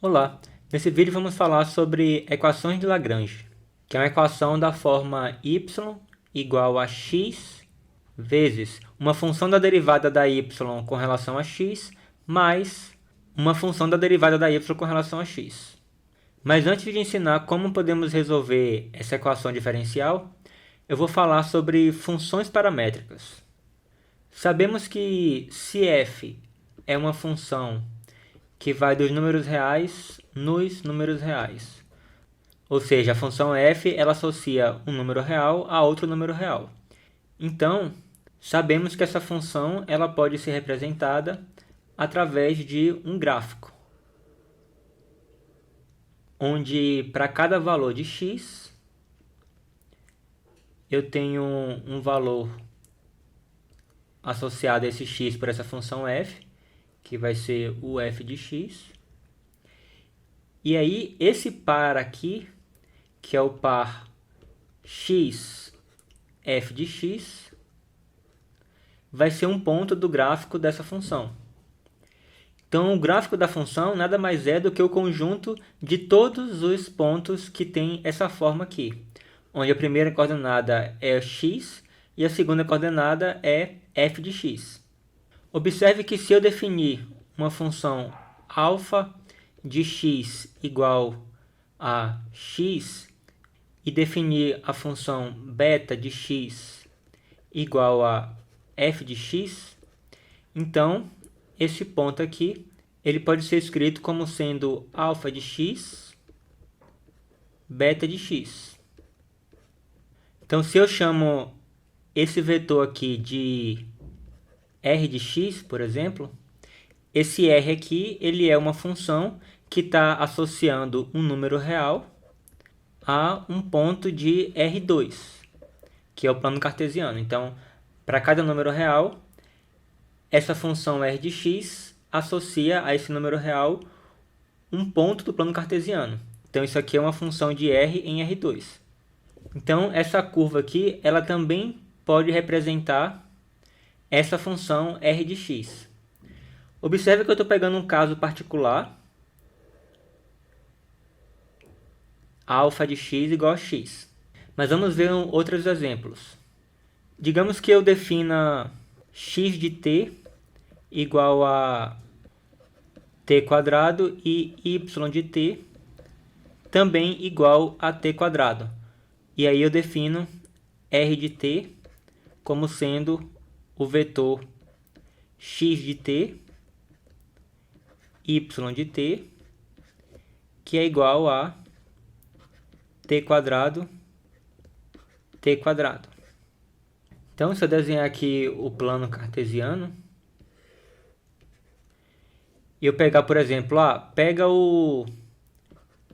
Olá, nesse vídeo vamos falar sobre equações de Lagrange, que é uma equação da forma y igual a x vezes uma função da derivada da y com relação a x mais uma função da derivada da y com relação a x. Mas antes de ensinar como podemos resolver essa equação diferencial, eu vou falar sobre funções paramétricas. Sabemos que se f é uma função que vai dos números reais nos números reais. Ou seja, a função f ela associa um número real a outro número real. Então, sabemos que essa função ela pode ser representada através de um gráfico, onde para cada valor de x, eu tenho um valor associado a esse x por essa função f, que vai ser o f de x. E aí, esse par aqui, que é o par x, f de x, vai ser um ponto do gráfico dessa função. Então, o gráfico da função nada mais é do que o conjunto de todos os pontos que tem essa forma aqui, onde a primeira coordenada é x e a segunda coordenada é f de x. Observe que se eu definir uma função alfa de x igual a x e definir a função beta de x igual a f de x, então esse ponto aqui ele pode ser escrito como sendo alfa de x, beta de x. Então, se eu chamo esse vetor aqui de r de x, por exemplo, esse r aqui ele é uma função que está associando um número real a um ponto de R2, que é o plano cartesiano. Então, para cada número real, essa função r de x associa a esse número real um ponto do plano cartesiano. Então, isso aqui é uma função de r em R2. Então, essa curva aqui, ela também pode representar essa função r de x. Observe que eu estou pegando um caso particular, alfa de x igual a x. Mas vamos ver outros exemplos. Digamos que eu defina x de t igual a t quadrado e y de t também igual a t quadrado. E aí eu defino r de t como sendo o vetor x de t, y de t, que é igual a t quadrado, t quadrado. Então, se eu desenhar aqui o plano cartesiano, e eu pegar, por exemplo, pega o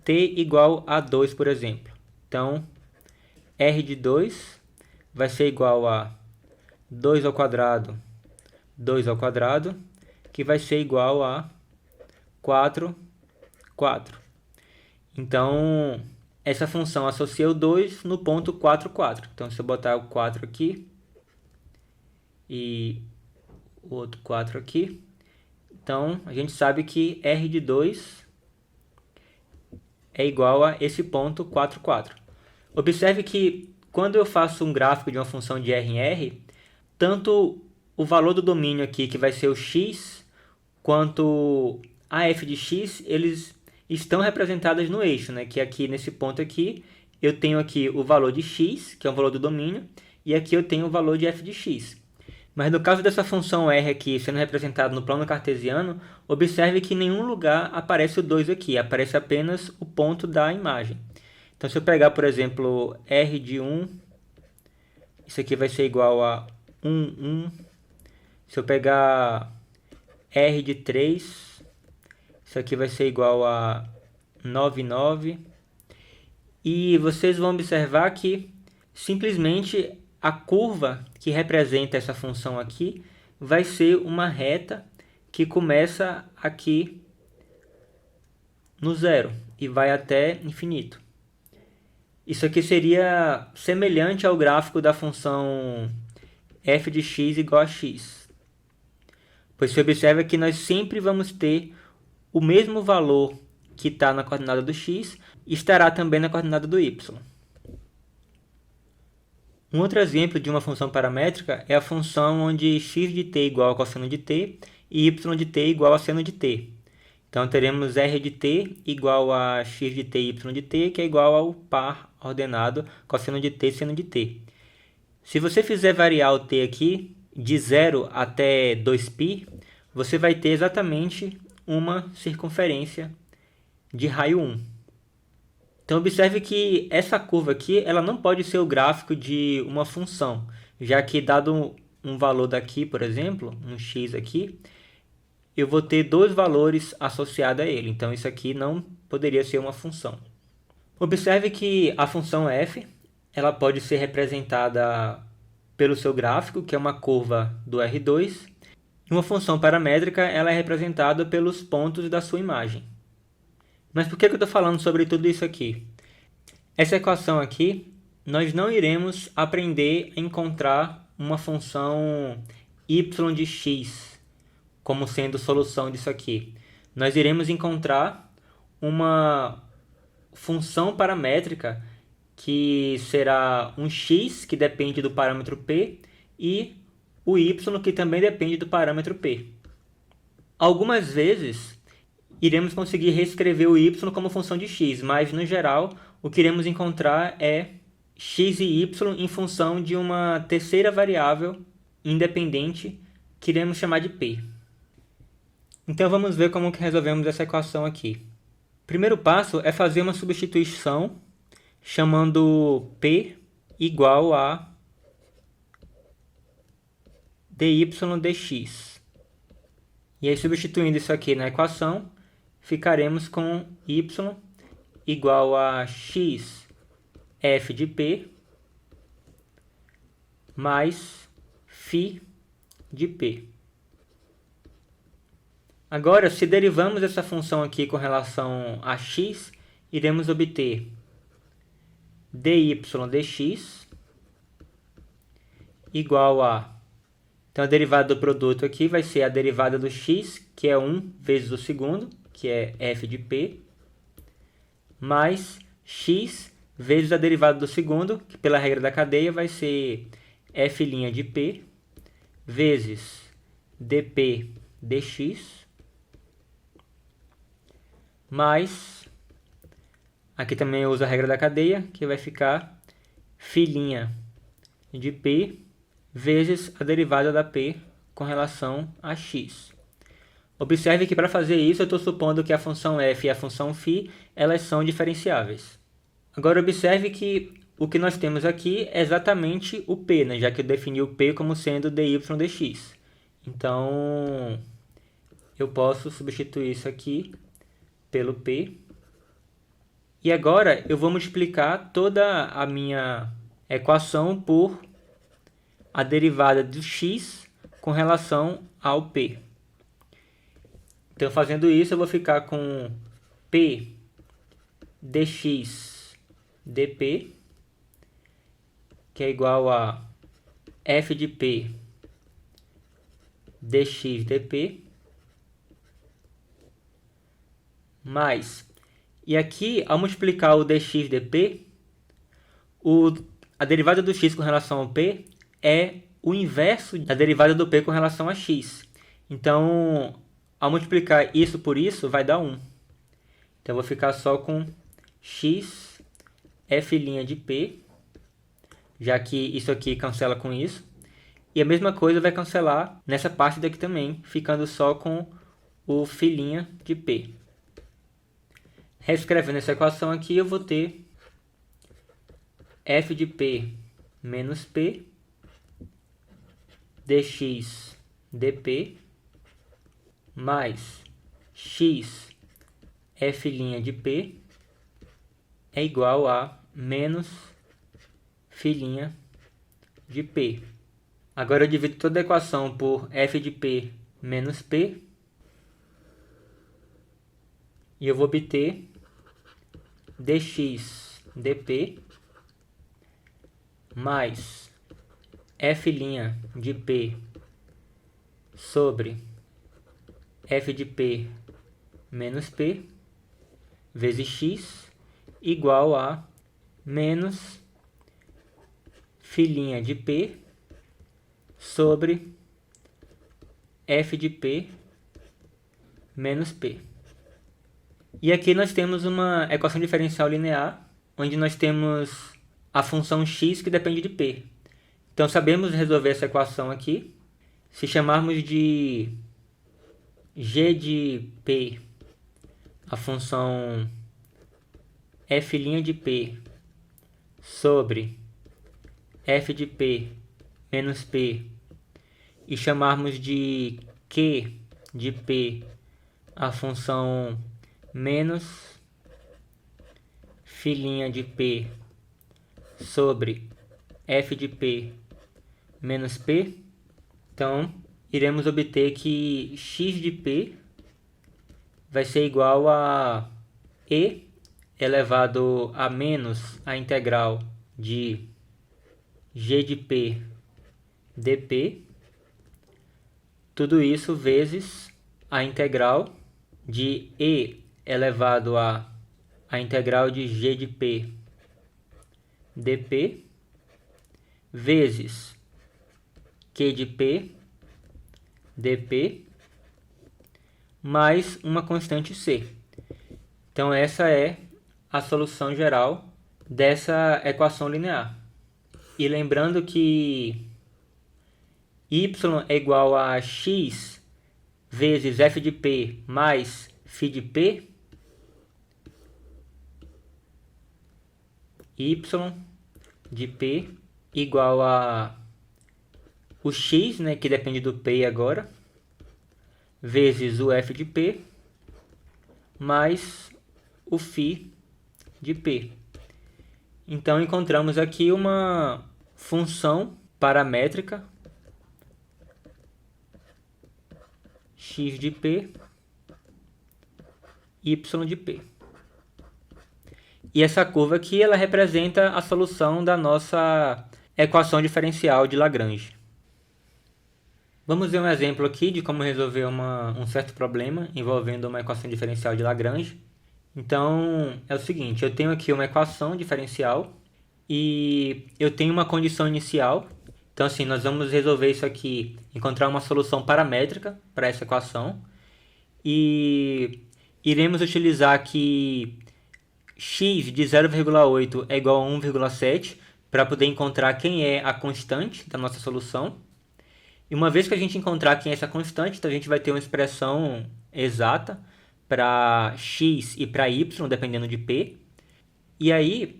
t igual a 2, por exemplo. Então, r de 2 vai ser igual a 2 ao quadrado, 2 ao quadrado, que vai ser igual a 4, 4. Então, essa função associa o 2 no ponto 4, 4. Então, se eu botar o 4 aqui e o outro 4 aqui, então a gente sabe que r de 2 é igual a esse ponto 4, 4. Observe que quando eu faço um gráfico de uma função de r em r, tanto o valor do domínio aqui, que vai ser o x, quanto a f de x, eles estão representados no eixo, né? Que aqui nesse ponto aqui, eu tenho aqui o valor de x, que é o valor do domínio, e aqui eu tenho o valor de f de x. Mas no caso dessa função r aqui sendo representada no plano cartesiano, observe que em nenhum lugar aparece o 2 aqui, aparece apenas o ponto da imagem. Então, se eu pegar, por exemplo, r de 1, isso aqui vai ser igual a 1, 1. Se eu pegar r de 3, isso aqui vai ser igual a 9, 9. E vocês vão observar que simplesmente a curva que representa essa função aqui vai ser uma reta que começa aqui no zero e vai até infinito. Isso aqui seria semelhante ao gráfico da função f de x igual a x. Pois você observa que nós sempre vamos ter o mesmo valor que está na coordenada do x, estará também na coordenada do y. Um outro exemplo de uma função paramétrica é a função onde x de t igual a cosseno de t e y de t igual a seno de t. Então, teremos r de t igual a x de t e y de t, que é igual ao par ordenado cosseno de t seno de t. Se você fizer variar o t aqui de 0 até 2π, você vai ter exatamente uma circunferência de raio 1. Então, observe que essa curva aqui ela não pode ser o gráfico de uma função, já que dado um valor daqui, por exemplo, um x aqui, eu vou ter dois valores associados a ele. Então, isso aqui não poderia ser uma função. Observe que a função f ela pode ser representada pelo seu gráfico, que é uma curva do R2, e uma função paramétrica ela é representada pelos pontos da sua imagem. Mas por que eu estou falando sobre tudo isso aqui? Essa equação aqui, nós não iremos aprender a encontrar uma função y de x como sendo solução disso aqui. Nós iremos encontrar uma função paramétrica que será um x, que depende do parâmetro p, e o y, que também depende do parâmetro p. Algumas vezes, iremos conseguir reescrever o y como função de x, mas, no geral, o que iremos encontrar é x e y em função de uma terceira variável independente, que iremos chamar de p. Então, vamos ver como que resolvemos essa equação aqui. O primeiro passo é fazer uma substituição chamando p igual a dy dx. E aí, substituindo isso aqui na equação, ficaremos com y igual a x f de p mais φ de p. Agora, se derivamos essa função aqui com relação a x, iremos obter dy dx igual a... Então, a derivada do produto aqui vai ser a derivada do x, que é 1 vezes o segundo, que é f de p, mais x vezes a derivada do segundo, que pela regra da cadeia vai ser f' de p, vezes dp dx, mais, aqui também eu uso a regra da cadeia, que vai ficar φ' de p, vezes a derivada da p com relação a x. Observe que para fazer isso eu estou supondo que a função f e a função φ elas são diferenciáveis. Agora observe que o que nós temos aqui é exatamente o p, né? Já que eu defini o p como sendo dy dx. Então, eu posso substituir isso aqui pelo p. E agora eu vou multiplicar toda a minha equação por a derivada do x com relação ao p. Então, fazendo isso, eu vou ficar com p dx dp, que é igual a f de p dx dp, mais, e aqui, ao multiplicar o dx dp, a derivada do x com relação ao p é o inverso da derivada do p com relação a x. Então, ao multiplicar isso por isso, vai dar 1. Então, eu vou ficar só com x f' de p, já que isso aqui cancela com isso. E a mesma coisa vai cancelar nessa parte daqui também, ficando só com o φ' de p. Reescrevendo essa equação aqui, eu vou ter f de p menos p dx dp mais x f' de p é igual a menos φ' de p. Agora eu divido toda a equação por f de p menos p e eu vou obter dx dp mais f' de p sobre f de p menos p vezes x igual a menos filhinha de p sobre f de p menos p. E aqui nós temos uma equação diferencial linear, onde nós temos a função x que depende de p. Então sabemos resolver essa equação aqui. Se chamarmos de g de p a função f' de p sobre f de p menos p e chamarmos de q de p a função menos filhinha de p sobre f de p menos p, então iremos obter que x de p vai ser igual a e elevado a menos a integral de g de p dp, tudo isso vezes a integral de e elevado a integral de g de p dp vezes q de p dp mais uma constante c. Então essa é a solução geral dessa equação linear. E lembrando que y é igual a x vezes f de p mais φ de p, y de p igual a o x, né, que depende do p agora, vezes o f de p mais o φ de p. Então encontramos aqui uma função paramétrica x de p, y de p. E essa curva aqui ela representa a solução da nossa equação diferencial de Lagrange. Vamos ver um exemplo aqui de como resolver um certo problema envolvendo uma equação diferencial de Lagrange. Então, é o seguinte, eu tenho aqui uma equação diferencial e eu tenho uma condição inicial. Então, assim, nós vamos resolver isso aqui, encontrar uma solução paramétrica para essa equação. E iremos utilizar aqui x de 0,8 é igual a 1,7 para poder encontrar quem é a constante da nossa solução. E uma vez que a gente encontrar quem é essa constante, então a gente vai ter uma expressão exata para x e para y, dependendo de p. E aí,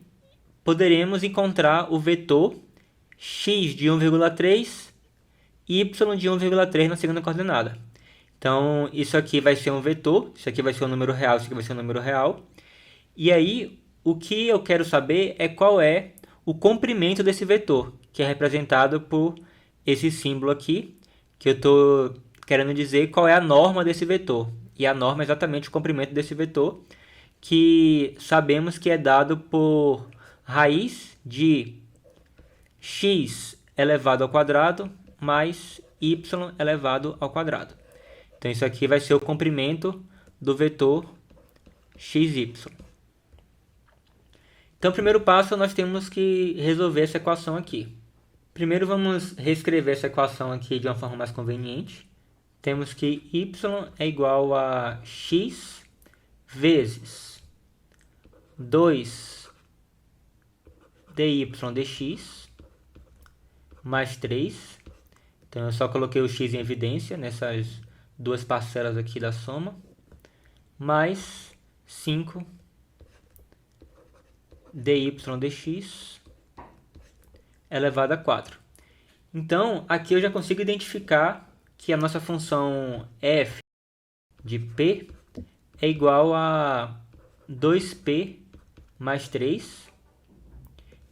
poderemos encontrar o vetor x de 1,3 e y de 1,3 na segunda coordenada. Então, isso aqui vai ser um vetor, isso aqui vai ser um número real, isso aqui vai ser um número real. E aí, o que eu quero saber é qual é o comprimento desse vetor, que é representado por esse símbolo aqui, que eu estou querendo dizer qual é a norma desse vetor. E a norma é exatamente o comprimento desse vetor, que sabemos que é dado por raiz de x elevado ao quadrado mais y elevado ao quadrado. Então, isso aqui vai ser o comprimento do vetor xy. Então, o primeiro passo, nós temos que resolver essa equação aqui. Primeiro, vamos reescrever essa equação aqui de uma forma mais conveniente. Temos que y é igual a x vezes 2 dy dx mais 3. Então, eu só coloquei o x em evidência nessas duas parcelas aqui da soma. Mais 5 dy dx elevado a 4. Então, aqui eu já consigo identificar que a nossa função f de p é igual a 2p mais 3.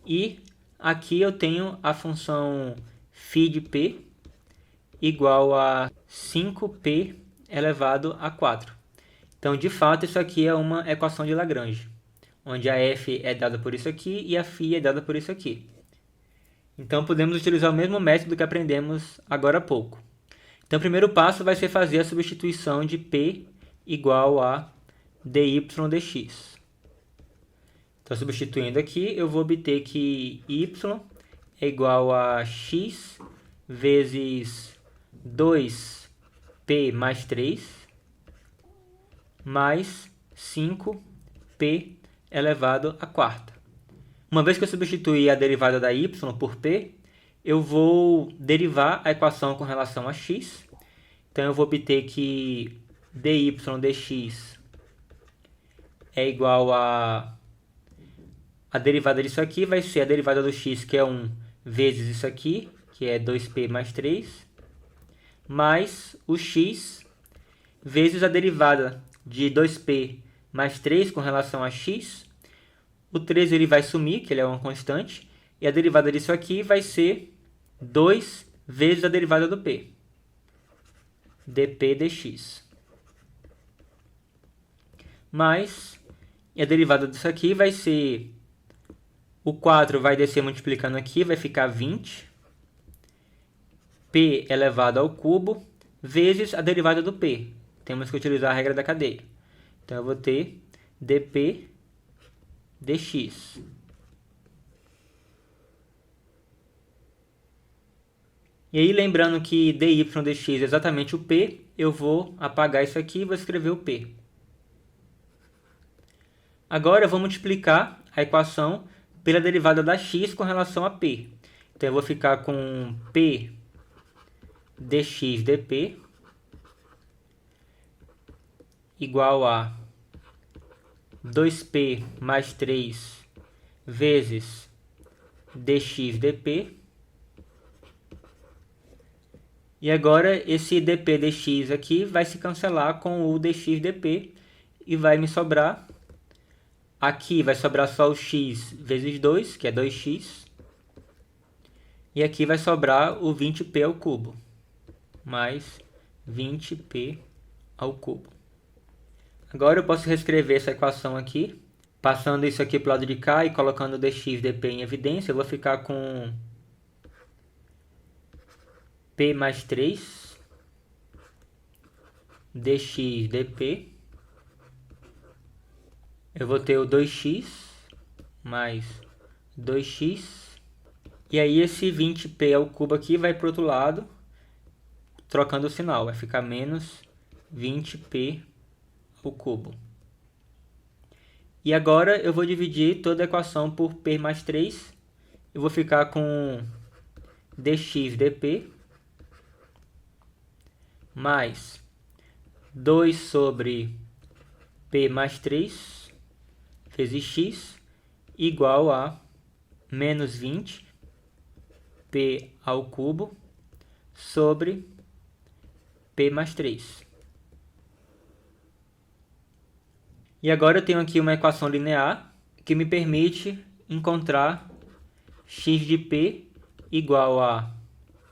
E aqui eu tenho a função φ de p igual a 5p elevado a 4. Então, de fato, isso aqui é uma equação de Lagrange, onde a f é dada por isso aqui e a φ é dada por isso aqui. Então, podemos utilizar o mesmo método que aprendemos agora há pouco. Então, o primeiro passo vai ser fazer a substituição de p igual a dy dx. Então, substituindo aqui, eu vou obter que y é igual a x vezes 2p mais 3 mais 5p elevado à quarta. Uma vez que eu substituir a derivada da y por p, eu vou derivar a equação com relação a x. Então, eu vou obter que dy dx é igual a derivada disso aqui vai ser a derivada do x, que é 1, vezes isso aqui, que é 2p mais 3, mais o x vezes a derivada de 2p mais 3 com relação a x. O 3 ele vai sumir, que ele é uma constante, e a derivada disso aqui vai ser 2 vezes a derivada do p, dp dx. Mais, e a derivada disso aqui vai ser, o 4 vai descer multiplicando aqui, vai ficar 20, p elevado ao cubo, vezes a derivada do p. Temos que utilizar a regra da cadeia. Então, eu vou ter dp dx. E aí, lembrando que dy dx é exatamente o p, eu vou apagar isso aqui e vou escrever o p. Agora, eu vou multiplicar a equação pela derivada da x com relação a p. Então, eu vou ficar com p dx dp igual a 2p mais 3 vezes dx dp. E agora esse dp dx aqui vai se cancelar com o dx dp e vai me sobrar, aqui vai sobrar só o x vezes 2, que é 2x, e aqui vai sobrar o 20p ao cubo, mais 20p ao cubo. Agora eu posso reescrever essa equação aqui, passando isso aqui para o lado de cá e colocando o dx dp em evidência. Eu vou ficar com p mais 3 dx dp. Eu vou ter o 2x mais 2x. E aí esse 20p ao cubo aqui vai para o outro lado, trocando o sinal. Vai ficar menos 20p ao cubo. E agora eu vou dividir toda a equação por p mais 3. Eu vou ficar com dx dp mais 2 sobre p mais 3 vezes x igual a menos 20 p ao cubo sobre p mais 3. E agora eu tenho aqui uma equação linear que me permite encontrar x de p igual a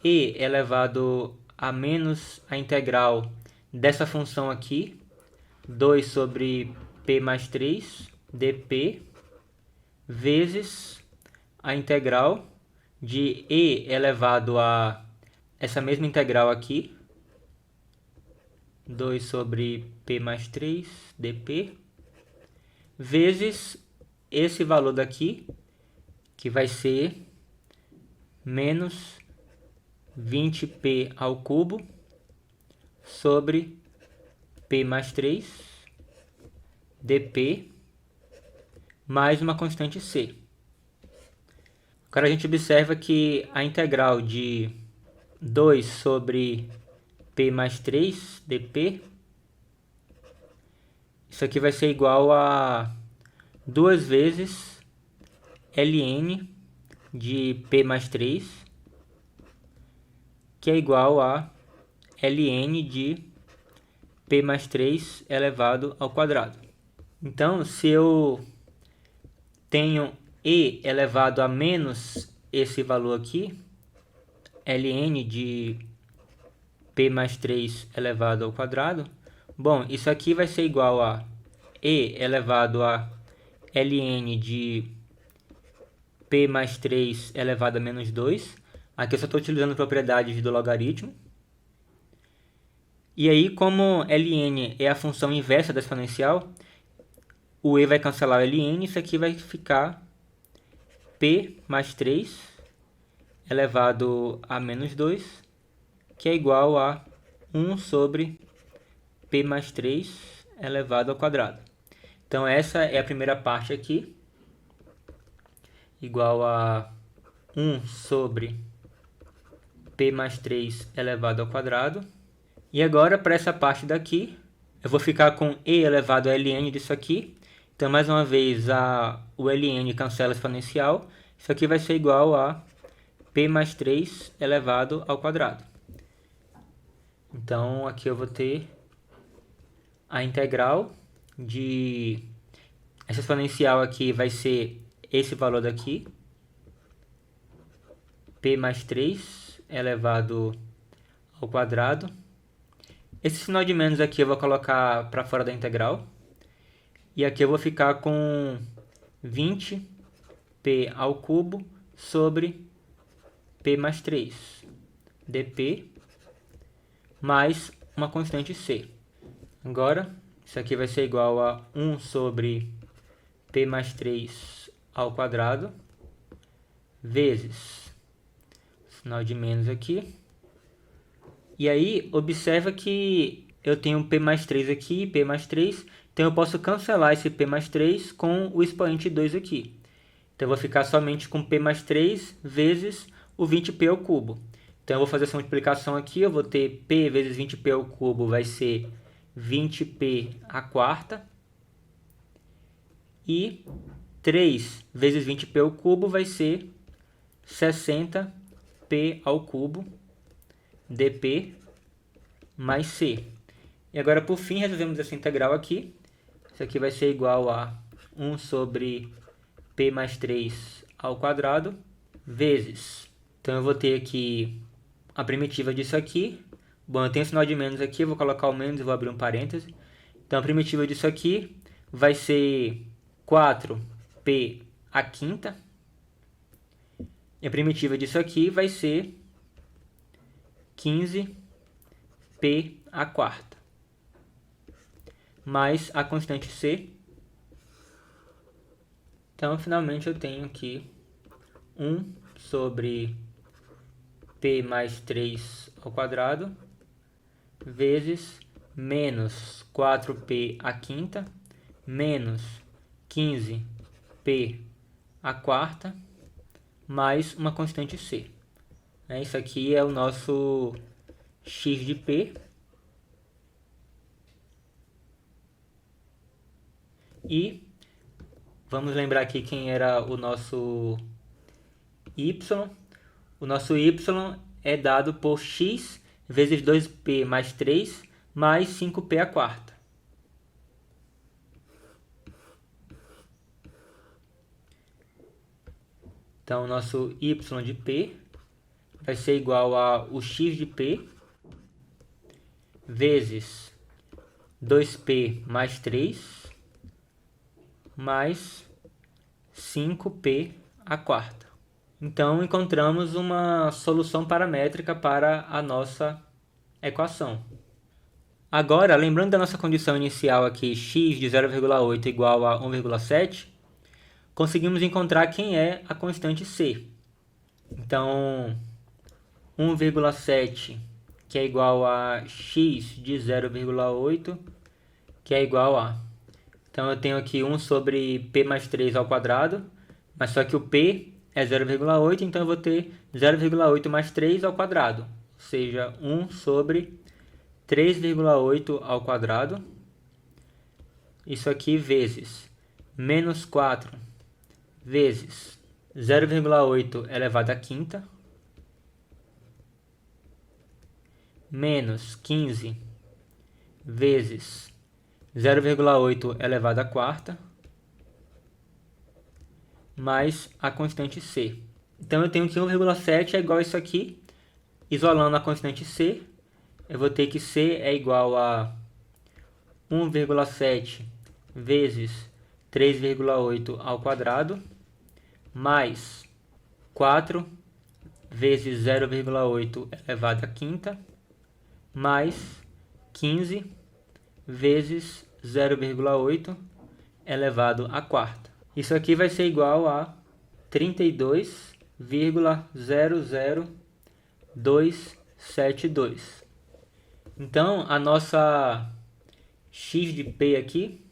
e elevado a menos a integral dessa função aqui, 2 sobre p mais 3 dp, vezes a integral de e elevado a essa mesma integral aqui, 2 sobre p mais 3 dp, vezes esse valor daqui, que vai ser menos 20p ao cubo sobre p mais 3 dp mais uma constante c. Agora a gente observa que a integral de 2 sobre p mais 3 dp, isso aqui vai ser igual a 2 vezes ln de p mais 3, que é igual a ln de p mais 3 elevado ao quadrado. Então, se eu tenho e elevado a menos esse valor aqui, ln de p mais 3 elevado ao quadrado, bom, isso aqui vai ser igual a e elevado a ln de p mais 3 elevado a menos 2. Aqui eu só estou utilizando propriedades do logaritmo. E aí, como ln é a função inversa da exponencial, o e vai cancelar o ln, isso aqui vai ficar p mais 3 elevado a menos 2, que é igual a 1 sobre p mais 3 elevado ao quadrado. Então essa é a primeira parte aqui, igual a 1 sobre p mais 3 elevado ao quadrado. E agora, para essa parte daqui, eu vou ficar com e elevado a ln disso aqui. Então, mais uma vez, o ln cancela exponencial. Isso aqui vai ser igual a p mais 3 elevado ao quadrado. Então, aqui eu vou ter a integral de... Essa exponencial aqui vai ser esse valor daqui. P mais 3 elevado ao quadrado. Esse sinal de menos aqui eu vou colocar para fora da integral. E aqui eu vou ficar com 20p ao cubo sobre p mais 3 dp mais uma constante c. Agora, isso aqui vai ser igual a 1 sobre p mais 3 ao quadrado vezes sinal de menos aqui. E aí, observa que eu tenho p mais 3 aqui, p mais 3, então eu posso cancelar esse p mais 3 com o expoente 2 aqui. Então eu vou ficar somente com p mais 3 vezes o 20p ao cubo. Então eu vou fazer essa multiplicação aqui, eu vou ter p vezes 20p ao cubo vai ser 20p à quarta. E 3 vezes 20p ao cubo vai ser 60p ao cubo dp mais c. E agora, por fim, resolvemos essa integral aqui. Isso aqui vai ser igual a 1 sobre p mais 3 ao quadrado vezes. Então, eu vou ter aqui a primitiva disso aqui. Bom, eu tenho sinal de menos aqui, eu vou colocar o menos e vou abrir um parêntese. Então, a primitiva disso aqui vai ser 4p à quinta. E a primitiva disso aqui vai ser 15p à quarta, mais a constante c. Então, finalmente, eu tenho aqui 1 sobre p mais 3 ao quadrado vezes menos 4p à quinta menos 15p à quarta mais uma constante c. Isso aqui é o nosso x de p. E vamos lembrar aqui quem era o nosso y. O nosso y é dado por x vezes 2p mais 3 mais 5p à quarta. Então, o nosso y de p vai ser igual a o x de p vezes 2p mais 3 mais 5p à quarta. Então, encontramos uma solução paramétrica para a nossa equação. Agora, lembrando da nossa condição inicial aqui, x de 0,8 igual a 1,7, conseguimos encontrar quem é a constante c. Então, 1,7, que é igual a x de 0,8, que é igual a... Então, eu tenho aqui 1 sobre p mais 3 ao quadrado, mas só que o p é 0,8, então eu vou ter 0,8 mais 3 ao quadrado, ou seja, 1 sobre 3,8 ao quadrado. Isso aqui vezes menos 4 vezes 0,8 elevado à quinta, menos 15 vezes 0,8 elevado à quarta, mais a constante c. Então, eu tenho que 1,7 é igual a isso aqui. Isolando a constante c, eu vou ter que c é igual a 1,7 vezes 3,8 ao quadrado, mais 4 vezes 0,8 elevado à quinta, mais 15 vezes 0,8, elevado à quarta. Isso aqui vai ser igual a 32,00272. Então, a nossa x de p aqui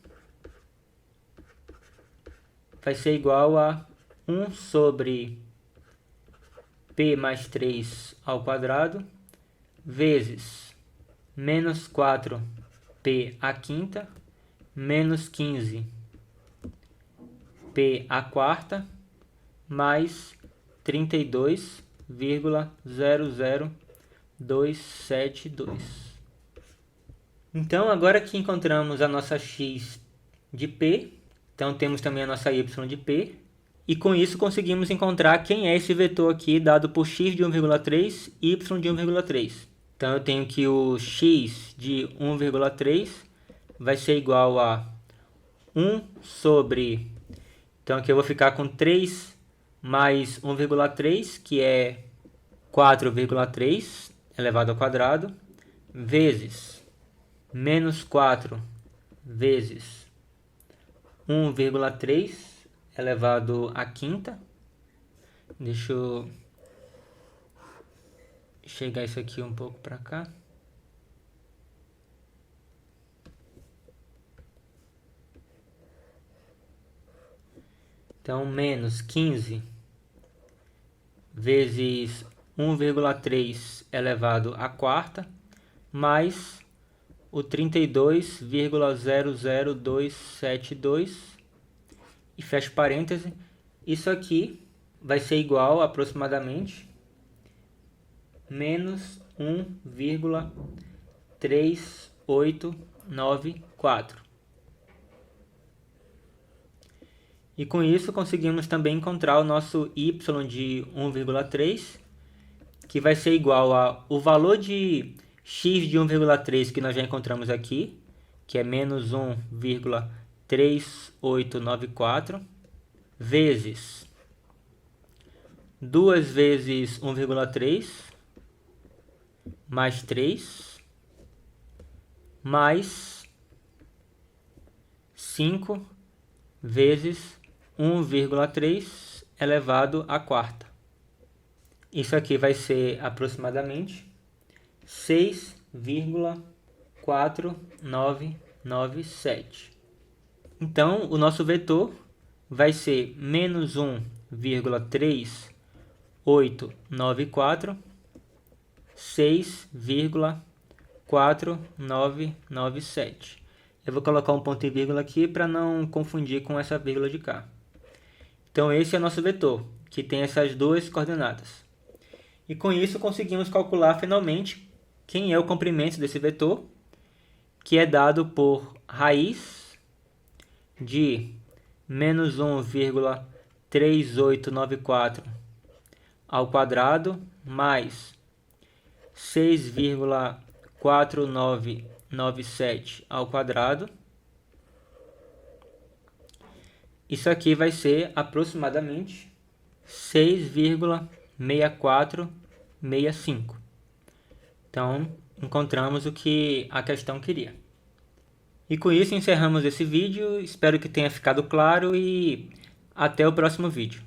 vai ser igual a 1 sobre p mais 3 ao quadrado vezes menos 4p à quinta menos 15p à quarta mais 32,00272. Então, agora que encontramos a nossa x de p, então temos também a nossa y de p, e com isso conseguimos encontrar quem é esse vetor aqui dado por x de 1,3 e y de 1,3. Então eu tenho que o x de 1,3 vai ser igual a 1 sobre... Então aqui eu vou ficar com 3 mais 1,3, que é 4,3 elevado ao quadrado, vezes menos 4 vezes 1,3 elevado à quinta. Deixa eu chegar isso aqui um pouco para cá. Então, menos 15 vezes 1,3 elevado à quarta, mais o 32,00272, e fecho parêntese. Isso aqui vai ser igual a aproximadamente menos 1,3894. E com isso conseguimos também encontrar o nosso y de 1,3, que vai ser igual a o valor de x de 1,3 que nós já encontramos aqui, que é menos 1,3894, vezes 2 vezes 1,3, mais 3, mais 5 vezes 1,3 elevado à quarta. Isso aqui vai ser aproximadamente 6,4997. Então, o nosso vetor vai ser menos 1,3894, 6,4997. Eu vou colocar um ponto e vírgula aqui para não confundir com essa vírgula de cá. Então, esse é o nosso vetor, que tem essas duas coordenadas. E com isso, conseguimos calcular finalmente quem é o comprimento desse vetor, que é dado por raiz de menos 1,3894 ao quadrado mais 6,4997 ao quadrado. Isso aqui vai ser aproximadamente 6,6465. Então, encontramos o que a questão queria. E com isso encerramos esse vídeo. Espero que tenha ficado claro e até o próximo vídeo.